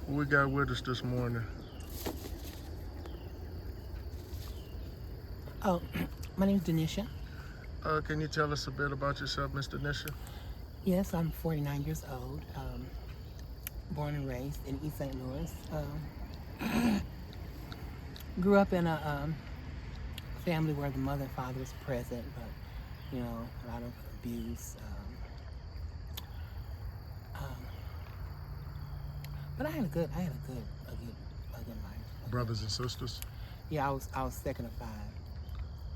Who we got with us this morning? Oh, my name is Donisha. Can you tell us a bit about yourself, Mr. Nisha? Yes, I'm 49 years old, born and raised in East St. Louis. Grew up in a family where the mother and father was present, but a lot of abuse. Um, but I had a good life. Brothers and sisters? Yeah, I was second of five.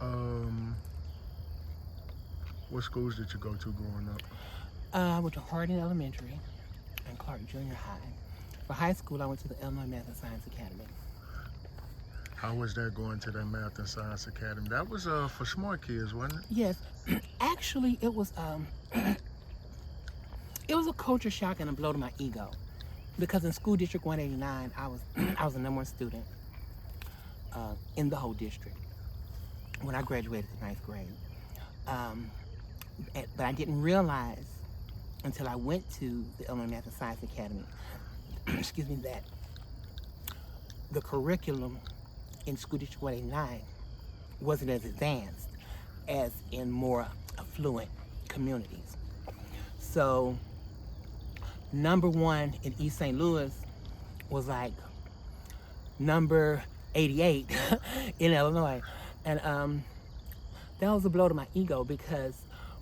Um, what schools did you go to growing up? I went to Harding Elementary and Clark Junior High. For high school, I went to the Illinois Math and Science Academy. How was that going to that Math and Science Academy? That was for smart kids, wasn't it? Yes, actually, it was a culture shock and a blow to my ego, because in school district 189, I was I was the number one student in the whole district when I graduated the ninth grade. Um, but I didn't realize until I went to the Illinois Math and Science Academy, excuse me, that the curriculum in school district 189 wasn't as advanced as in more affluent communities. So number one in East St. Louis was like number 88 in Illinois. And that was a blow to my ego, because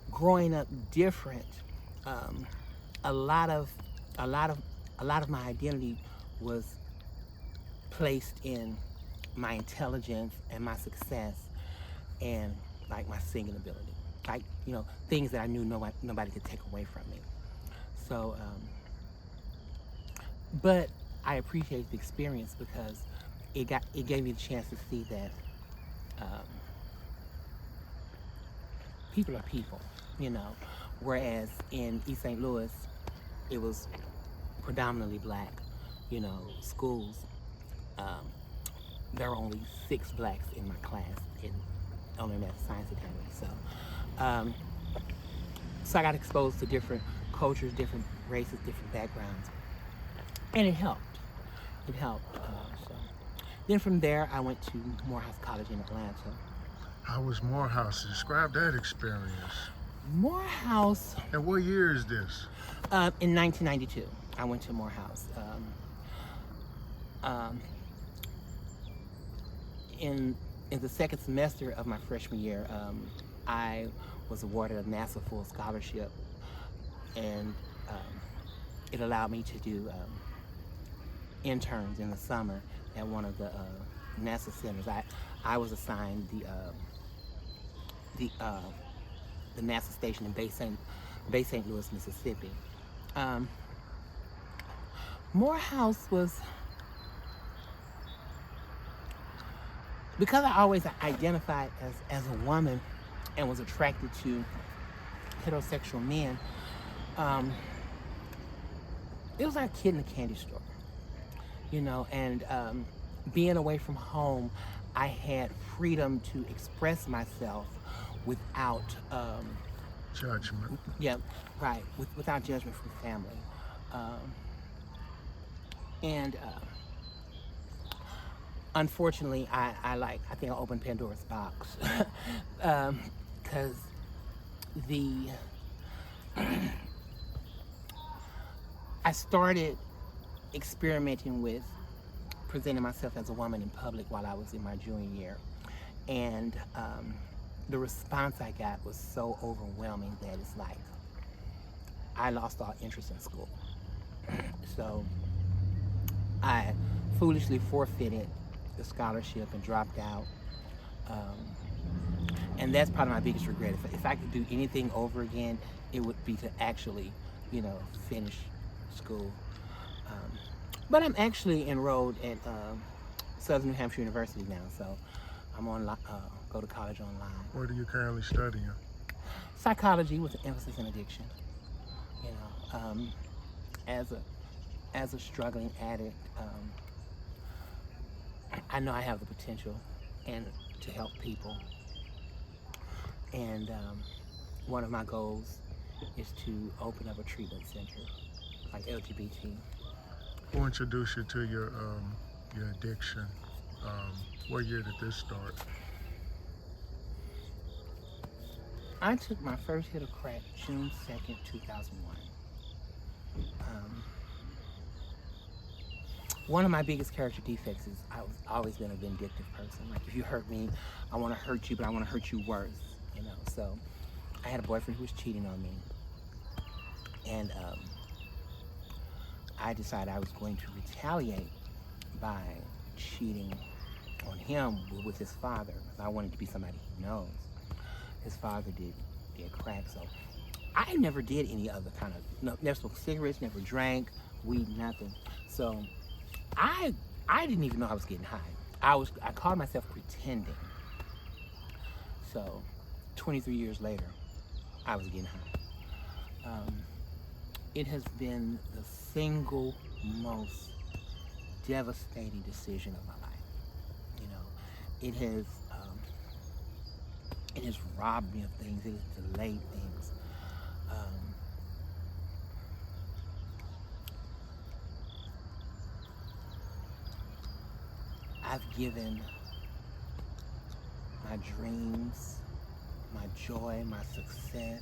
growing up different, a lot of my identity was placed in my intelligence and my success and like my singing ability, like things that I knew nobody could take away from me. So, but I appreciate the experience, because it gave me the chance to see that people are people, Whereas in East St. Louis, it was predominantly black, schools. There were only 6 blacks in my class in Illinois Math Science Academy. So I got exposed to different cultures, different races, different backgrounds, and it helped. It helped. So then from there, I went to Morehouse College in Atlanta. How was Morehouse? Describe that experience. Morehouse. And what year is this? In 1992, I went to Morehouse. In the second semester of my freshman year, I was awarded a NASA full scholarship, and it allowed me to do interns in the summer at one of the NASA centers. I was assigned the NASA station in Bay St. Louis, Mississippi. Morehouse was, because I always identified as a woman and was attracted to heterosexual men, it was like a kid in a candy store, and being away from home, I had freedom to express myself without Judgment. yeah, right, without judgment from family. And unfortunately, I think I opened Pandora's box, because I started experimenting with presenting myself as a woman in public while I was in my junior year, and the response I got was so overwhelming that it's like I lost all interest in school. So I foolishly forfeited the scholarship and dropped out. And that's probably my biggest regret. If I could do anything over again, it would be to actually, finish school. But I'm actually enrolled at Southern New Hampshire University now, so I'm go to college online. What are you currently studying? Psychology with an emphasis in addiction. As a struggling addict, I know I have the potential and to help people. And one of my goals is to open up a treatment center, like LGBT Who introduced you to your addiction? Um, what year did this start? I took my first hit of crack June 2nd, 2001. Um, One of my biggest character defects is I've always been a vindictive person. Like, if you hurt me, I want to hurt you, but I want to hurt you worse, you know. So I had a boyfriend who was cheating on me, and I decided I was going to retaliate by cheating on him with his father. I wanted to be somebody he knows. His father did crack, so I never did any other kind of, no, never smoked cigarettes, never drank weed, nothing. So I didn't even know I was getting high. I called myself pretending. So 23 years later, I was getting high. It has been the single most devastating decision of my life. You know, it has robbed me of things. It has delayed things. I've given my dreams, my joy, my success,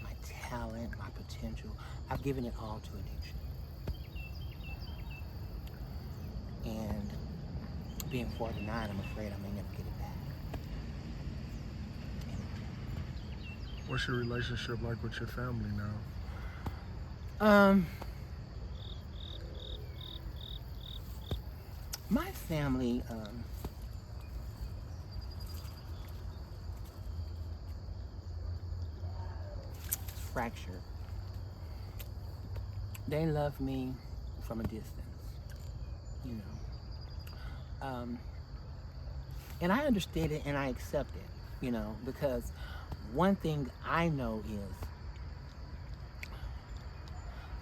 my talent, my potential. I've given it all to addiction. And being 49, I'm afraid I may never get it back. What's your relationship like with your family now? My family, fractured. They love me from a distance, you know. And I understand it and I accept it, you know, because one thing I know is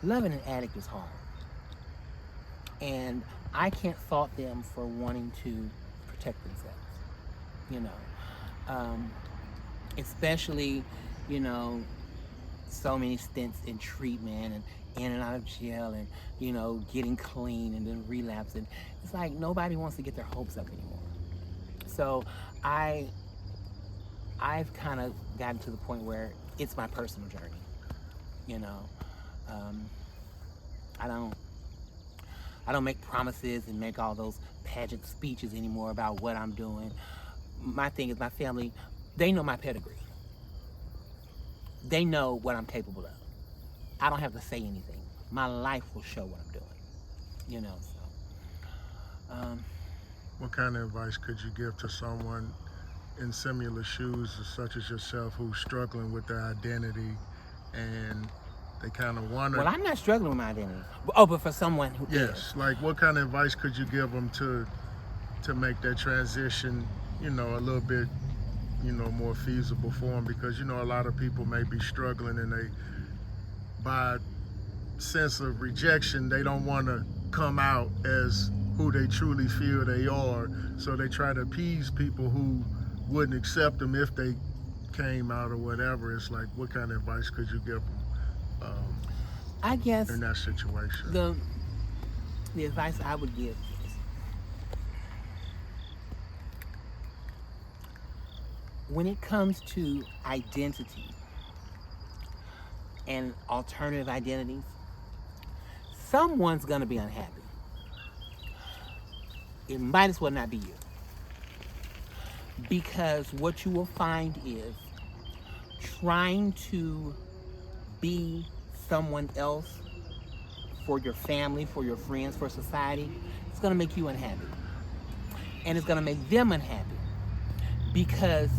loving an addict is hard. And I can't fault them for wanting to protect themselves, you know. Especially, you know, so many stints in treatment and in and out of jail and, you know, getting clean and then relapsing. It's like nobody wants to get their hopes up anymore. So I've kind of gotten to the point where it's my personal journey, you know. I don't make promises and make all those pageant speeches anymore about what I'm doing. My thing is my family, they know my pedigree. They know what I'm capable of. I don't have to say anything. My life will show what I'm doing, you know, so. What kind of advice could you give to someone in similar shoes, such as yourself, who's struggling with their identity and they kind of want to... Well, I'm not struggling with my identity. Oh, but for someone who Yes, is. like what kind of advice could you give them to make that transition, you know, a little bit, you know, more feasible for them? Because, you know, a lot of people may be struggling and they, by sense of rejection, they don't want to come out as who they truly feel they are. So they try to appease people who wouldn't accept them if they came out or whatever. It's like, what kind of advice could you give them I guess in that situation? the advice I would give is when it comes to identity and alternative identities, someone's gonna be unhappy. It might as well not be you. Because what you will find is trying to be someone else for your family, for your friends, for society, it's gonna make you unhappy. And it's gonna make them unhappy. Because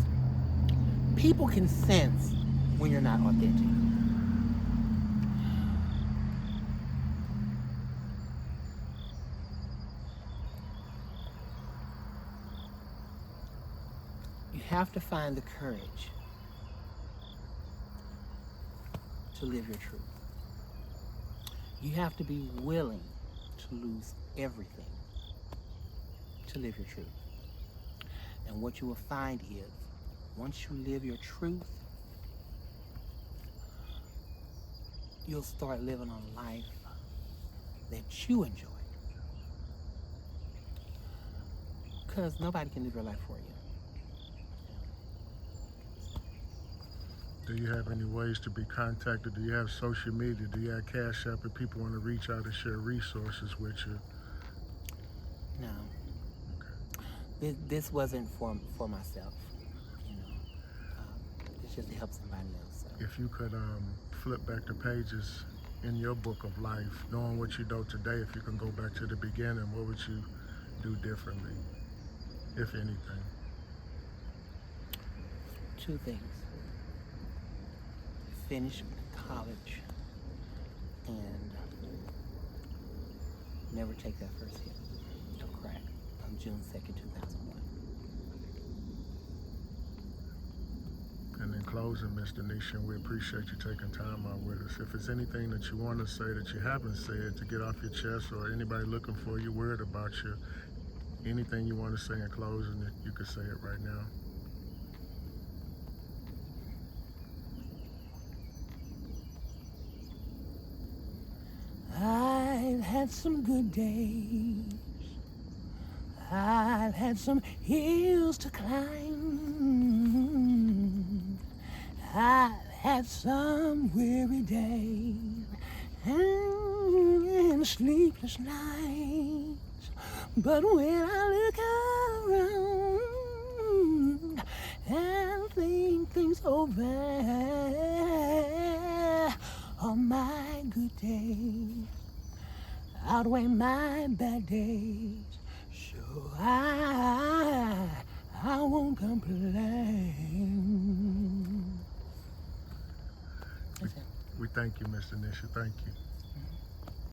people can sense when you're not authentic. You have to find the courage to live your truth. You have to be willing to lose everything to live your truth. And what you will find is, once you live your truth, you'll start living a life that you enjoy. Because nobody can live your life for you. Do you have any ways to be contacted? Do you have social media? Do you have Cash App if people want to reach out and share resources with you? No. Okay. This wasn't for myself, you know. It's just to help somebody else. So. If you could flip back the pages in your book of life, knowing what you know today, if you can go back to the beginning, what would you do differently, if anything? Two things. Finish college and never take that first hit of crack on June 2nd, 2001. And in closing, Ms. Donisha, we appreciate you taking time out with us. If there's anything that you want to say that you haven't said to get off your chest, or anybody looking for you, worried about you, anything you want to say in closing, you could say it right now. I've had some good days. I've had some hills to climb. I've had some weary days and sleepless nights. But when I look around and think things over, all my good days outweigh my bad days. So I won't complain. We thank you, Ms. Donisha. Thank you.